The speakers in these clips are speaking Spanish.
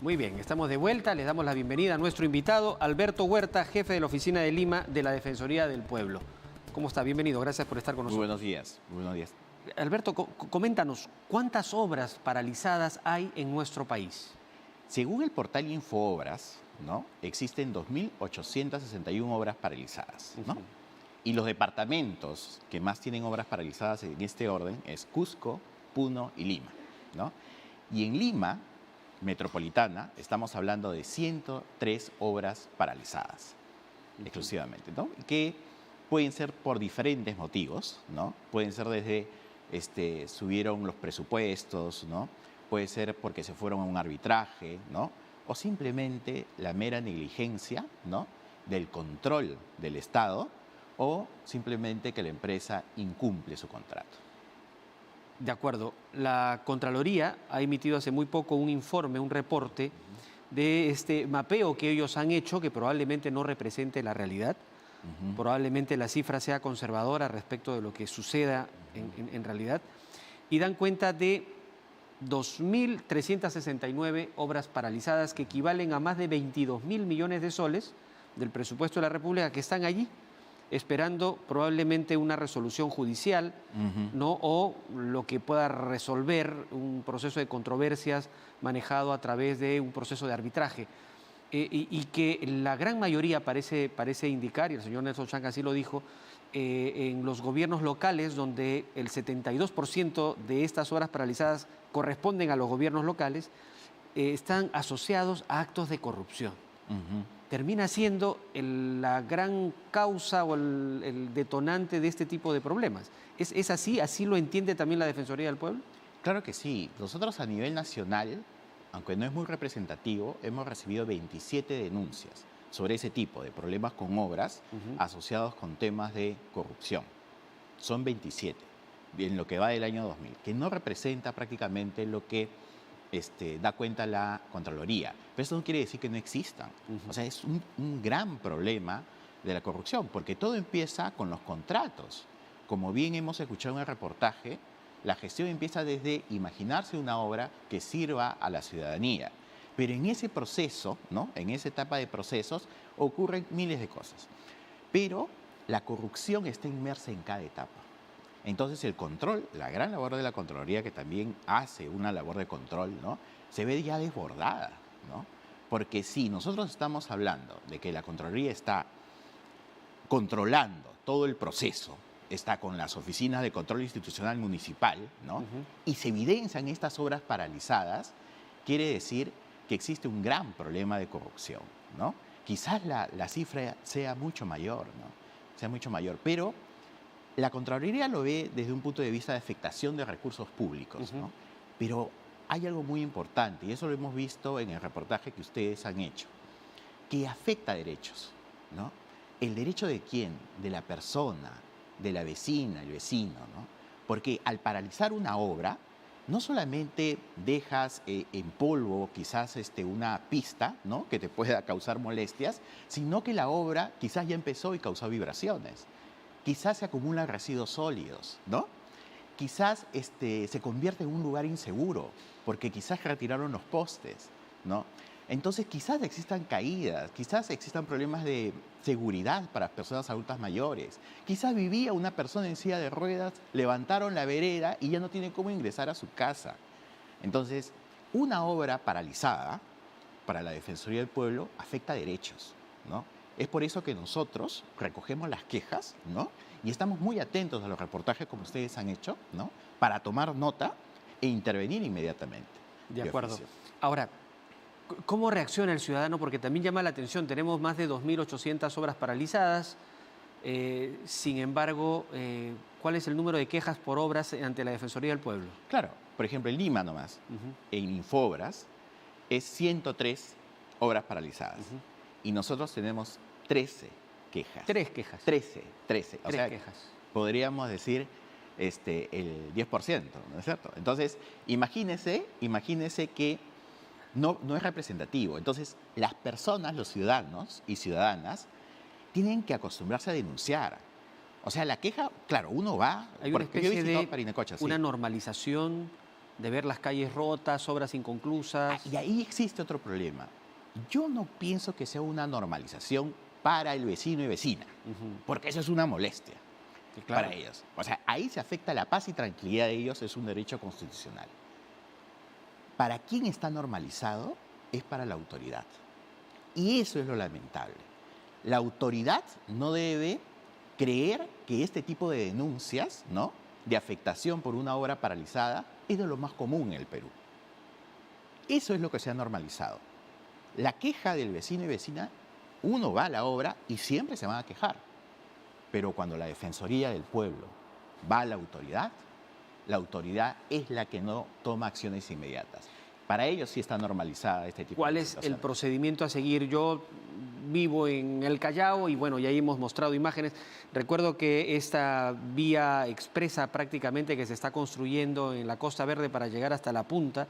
Muy bien, estamos de vuelta. Les damos la bienvenida a nuestro invitado, Alberto Huerta, jefe de la Oficina de Lima de la Defensoría del Pueblo. ¿Cómo está? Bienvenido, gracias por estar con nosotros. Muy buenos días, muy buenos días. Alberto, coméntanos, ¿cuántas obras paralizadas hay en nuestro país? Según el portal Infoobras, ¿no?, existen 2.861 obras paralizadas, ¿no? Y los departamentos que más tienen obras paralizadas en este orden es Cusco, Puno y Lima, ¿no? Y en Lima metropolitana estamos hablando de 103 obras paralizadas, exclusivamente, ¿no? Que pueden ser por diferentes motivos, ¿no? Pueden ser desde subieron los presupuestos, ¿no? Puede ser porque se fueron a un arbitraje, ¿no? O simplemente la mera negligencia, ¿no?, del control del Estado, o simplemente que la empresa incumple su contrato. De acuerdo. La Contraloría ha emitido hace muy poco un informe, un reporte de este mapeo que ellos han hecho, que probablemente no represente la realidad. Probablemente la cifra sea conservadora respecto de lo que suceda en realidad. Y dan cuenta de 2.369 obras paralizadas que equivalen a más de 22.000 millones de soles del presupuesto de la República que están allí esperando probablemente una resolución judicial, ¿no?, o lo que pueda resolver un proceso de controversias manejado a través de un proceso de arbitraje. Y que la gran mayoría parece indicar, y el señor Nelson Chang así lo dijo, en los gobiernos locales, donde el 72% de estas obras paralizadas corresponden a los gobiernos locales, están asociados a actos de corrupción. Termina siendo la gran causa o el detonante de este tipo de problemas. ¿Es así? ¿Así lo entiende también la Defensoría del Pueblo? Claro que sí. Nosotros a nivel nacional, aunque no es muy representativo, hemos recibido 27 denuncias sobre ese tipo de problemas con obras asociados con temas de corrupción. Son 27 en lo que va del año 2000, que no representa prácticamente lo que da cuenta la Contraloría. Pero eso no quiere decir que no existan. O sea, es un gran problema de la corrupción, porque todo empieza con los contratos. Como bien hemos escuchado en el reportaje, la gestión empieza desde imaginarse una obra que sirva a la ciudadanía. Pero en ese proceso, ¿no?, en esa etapa de procesos, ocurren miles de cosas. Pero la corrupción está inmersa en cada etapa. Entonces el control, la gran labor de la Contraloría, que también hace una labor de control, ¿no?, se ve ya desbordada, ¿no? Porque si nosotros estamos hablando de que la Contraloría está controlando todo el proceso, está con las oficinas de control institucional municipal, ¿no?, y se evidencian estas obras paralizadas, quiere decir que existe un gran problema de corrupción, ¿no? Quizás la cifra sea mucho mayor, ¿no? Sea mucho mayor, pero la Contraloría lo ve desde un punto de vista de afectación de recursos públicos, ¿no? Pero hay algo muy importante, y eso lo hemos visto en el reportaje que ustedes han hecho, que afecta derechos, ¿no? ¿El derecho de quién? De la persona, de la vecina, el vecino, ¿no? Porque al paralizar una obra, no solamente dejas en polvo quizás una pista, ¿no?, que te pueda causar molestias, sino que la obra quizás ya empezó y causó vibraciones. Quizás se acumulan residuos sólidos, ¿no? Quizás se convierte en un lugar inseguro, porque quizás retiraron los postes, ¿no? Entonces quizás existan caídas, quizás existan problemas de seguridad para personas adultas mayores. Quizás vivía una persona en silla de ruedas, levantaron la vereda y ya no tiene cómo ingresar a su casa. Entonces, una obra paralizada para la Defensoría del Pueblo afecta derechos, ¿no? Es por eso que nosotros recogemos las quejas, ¿no?, y estamos muy atentos a los reportajes como ustedes han hecho, ¿no?, para tomar nota e intervenir inmediatamente. De acuerdo. Ahora, ¿cómo reacciona el ciudadano? Porque también llama la atención, tenemos más de 2.800 obras paralizadas. Sin embargo, ¿cuál es el número de quejas por obras ante la Defensoría del Pueblo? Claro, por ejemplo, en Lima nomás, en Infobras, es 103 obras paralizadas. Y nosotros tenemos 13 quejas. 3 quejas. 13. O 3 sea, quejas. podríamos decir el 10%, ¿no es cierto? Entonces, imagínese que no es representativo. Entonces, las personas, los ciudadanos y ciudadanas, tienen que acostumbrarse a denunciar. O sea, la queja, claro, uno va... Hay una especie de Parinacocha, sí. una normalización de ver las calles rotas, obras inconclusas. Y ahí existe otro problema. Yo no pienso que sea una normalización para el vecino y vecina, porque eso es una molestia Claro. para ellos. O sea, ahí se afecta la paz y tranquilidad de ellos, es un derecho constitucional. Para quien está normalizado es para la autoridad. Y eso es lo lamentable. La autoridad no debe creer que este tipo de denuncias, ¿no?, de afectación por una obra paralizada es de lo más común en el Perú. Eso es lo que se ha normalizado. La queja del vecino y vecina, uno va a la obra y siempre se van a quejar. Pero cuando la Defensoría del Pueblo va a la autoridad es la que no toma acciones inmediatas. Para ellos sí está normalizada este tipo ¿Cuál de es el situaciones. procedimiento a seguir? Yo vivo en el Callao y bueno, ya ahí hemos mostrado imágenes. Recuerdo que esta vía expresa prácticamente que se está construyendo en la Costa Verde para llegar hasta la punta,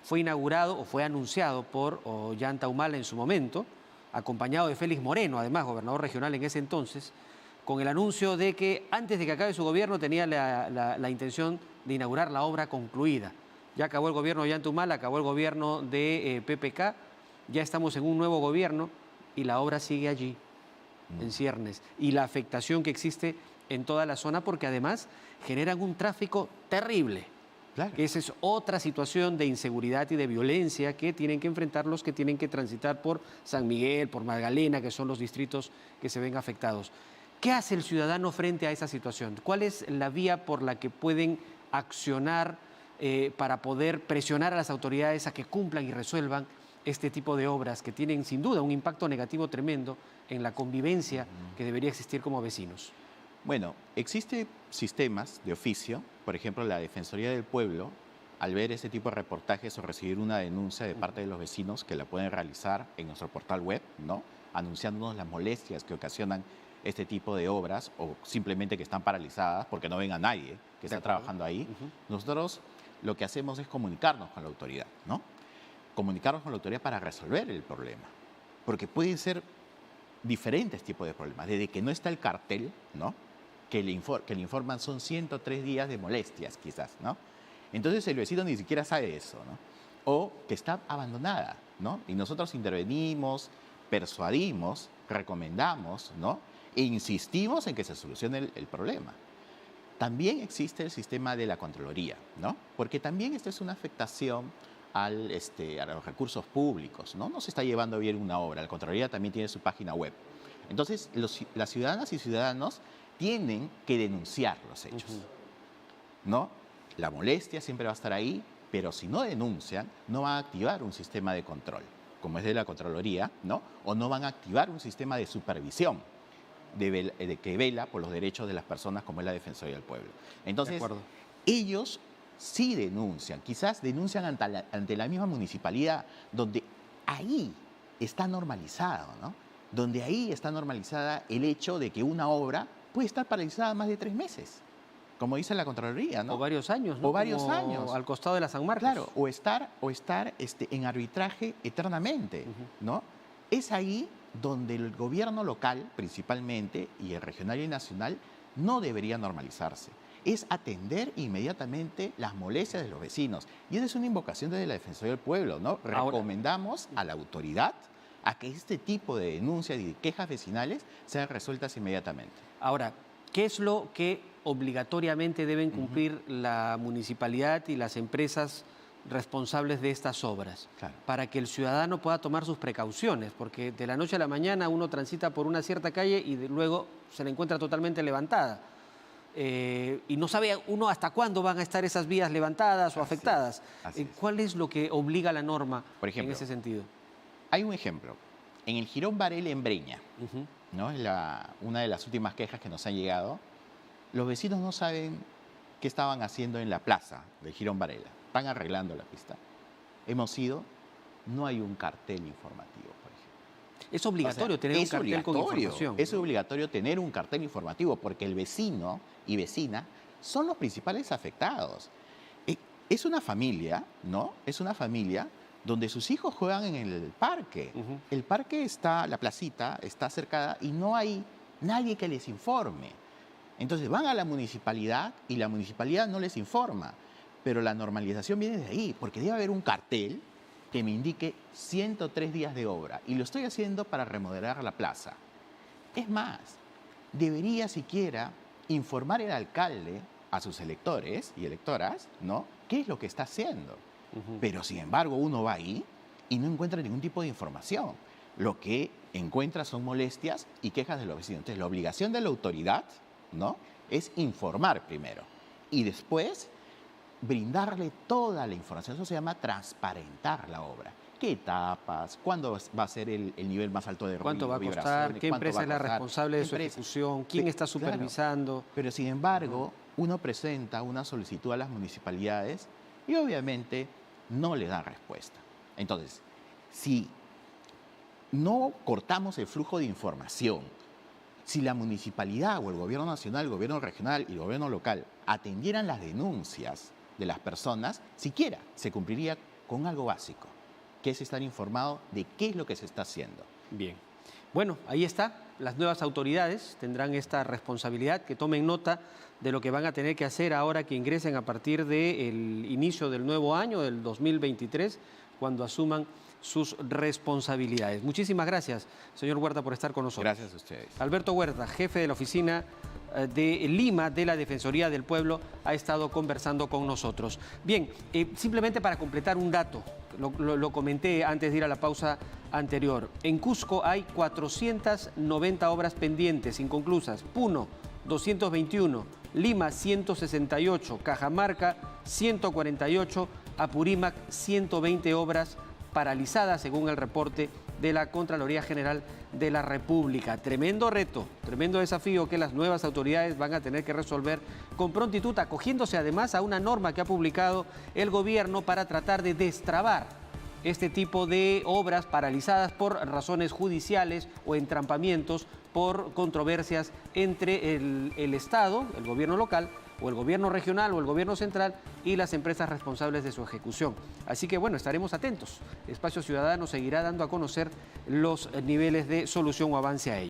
fue inaugurado o fue anunciado por Ollanta Humala en su momento, acompañado de Félix Moreno, además, gobernador regional en ese entonces, con el anuncio de que antes de que acabe su gobierno tenía la intención de inaugurar la obra concluida. Ya acabó el gobierno de Ollanta Humala, acabó el gobierno de PPK, ya estamos en un nuevo gobierno y la obra sigue allí, en ciernes. Y la afectación que existe en toda la zona, porque además generan un tráfico terrible. Claro. Que esa es otra situación de inseguridad y de violencia que tienen que enfrentar los que tienen que transitar por San Miguel, por Magdalena, que son los distritos que se ven afectados. ¿Qué hace el ciudadano frente a esa situación? ¿Cuál es la vía por la que pueden accionar para poder presionar a las autoridades a que cumplan y resuelvan este tipo de obras que tienen sin duda un impacto negativo tremendo en la convivencia que debería existir como vecinos? Bueno, existen sistemas de oficio, por ejemplo, la Defensoría del Pueblo, al ver ese tipo de reportajes o recibir una denuncia de parte de los vecinos que la pueden realizar en nuestro portal web, ¿no?, anunciándonos las molestias que ocasionan este tipo de obras o simplemente que están paralizadas porque no ven a nadie que está trabajando ahí. Nosotros lo que hacemos es comunicarnos con la autoridad, ¿no? Comunicarnos con la autoridad para resolver el problema, porque pueden ser diferentes tipos de problemas, desde que no está el cartel, ¿no?, que le informan son 103 días de molestias quizás, ¿no? Entonces el vecino ni siquiera sabe eso, ¿no? O que está abandonada, ¿no? Y nosotros intervenimos, persuadimos, recomendamos, ¿no?, e insistimos en que se solucione el problema. También existe el sistema de la Contraloría, ¿no?, porque también esto es una afectación a los recursos públicos, ¿no? No se está llevando bien una obra. La Contraloría también tiene su página web. Entonces, las ciudadanas y ciudadanos tienen que denunciar los hechos, ¿no? La molestia siempre va a estar ahí, pero si no denuncian, no van a activar un sistema de control, como es de la Contraloría, ¿no? O no van a activar un sistema de supervisión de que vela por los derechos de las personas, como es la Defensoría del Pueblo. Entonces, ellos sí denuncian, quizás denuncian ante la misma municipalidad, donde ahí está normalizado, ¿no? Donde ahí está normalizada el hecho de que una obra puede estar paralizada más de 3 meses, como dice la Contraloría, ¿no? O varios años, ¿no? O varios Como años. al costado de la San Marcos. Claro, o estar en arbitraje eternamente, ¿no? Es ahí donde el gobierno local, principalmente, y el regional y el nacional, no debería normalizarse. Es atender inmediatamente las molestias de los vecinos. Y esa es una invocación desde la Defensoría del Pueblo, ¿no? Recomendamos a la autoridad a que este tipo de denuncias y de quejas vecinales sean resueltas inmediatamente. Ahora, ¿qué es lo que obligatoriamente deben cumplir la municipalidad y las empresas responsables de estas obras? Claro. Para que el ciudadano pueda tomar sus precauciones, porque de la noche a la mañana uno transita por una cierta calle y luego se la encuentra totalmente levantada. Y no sabe uno hasta cuándo van a estar esas vías levantadas o afectadas. Así es. ¿Cuál es lo que obliga la norma Por ejemplo, en ese sentido? Hay un ejemplo. En el Jirón Varela en Breña, ¿no?, es una de las últimas quejas que nos han llegado. Los vecinos no saben qué estaban haciendo en la plaza del Jirón Varela. Están arreglando la pista. Hemos ido, no hay un cartel informativo, por ejemplo. Es obligatorio tener un cartel con información. Es obligatorio tener un cartel informativo porque el vecino y vecina son los principales afectados. Es una familia, ¿no? Es una familia donde sus hijos juegan en el parque. El parque está, la placita está cercada y no hay nadie que les informe. Entonces van a la municipalidad y la municipalidad no les informa. Pero la normalización viene de ahí, porque debe haber un cartel que me indique 103 días de obra y lo estoy haciendo para remodelar la plaza. Es más, debería siquiera informar el alcalde a sus electores y electoras, ¿no?, qué es lo que está haciendo. Pero sin embargo uno va ahí y no encuentra ningún tipo de información. Lo que encuentra son molestias y quejas de los vecinos. Entonces la obligación de la autoridad, ¿no?, es informar primero y después brindarle toda la información. Eso se llama transparentar la obra. ¿Qué etapas? ¿Cuándo va a ser el nivel más alto de ruido? ¿Cuánto va a costar? ¿Qué empresa es la responsable de su ejecución? ¿Quién está supervisando? Claro. Pero sin embargo, uno presenta una solicitud a las municipalidades y obviamente no le dan respuesta. Entonces, si no cortamos el flujo de información, si la municipalidad o el gobierno nacional, el gobierno regional y el gobierno local atendieran las denuncias de las personas, siquiera se cumpliría con algo básico, que es estar informado de qué es lo que se está haciendo. Bien. Bueno, ahí está. Las nuevas autoridades tendrán esta responsabilidad, que tomen nota de lo que van a tener que hacer ahora que ingresen a partir del inicio del nuevo año, del 2023, cuando asuman sus responsabilidades. Muchísimas gracias, señor Huerta, por estar con nosotros. Gracias a ustedes. Alberto Huerta, jefe de la oficina de Lima de la Defensoría del Pueblo, ha estado conversando con nosotros. Bien, simplemente para completar un dato, lo comenté antes de ir a la pausa anterior. En Cusco hay 490 obras pendientes, inconclusas. Puno, 221. Lima, 168. Cajamarca, 148. Apurímac, 120 obras paralizadas, según el reporte de la Contraloría General de la República. Tremendo reto, tremendo desafío que las nuevas autoridades van a tener que resolver con prontitud, acogiéndose además a una norma que ha publicado el gobierno para tratar de destrabar este tipo de obras paralizadas por razones judiciales o entrampamientos por controversias entre el Estado, el gobierno local, o el gobierno regional o el gobierno central y las empresas responsables de su ejecución. Así que bueno, estaremos atentos. Espacio Ciudadano seguirá dando a conocer los niveles de solución o avance a ello.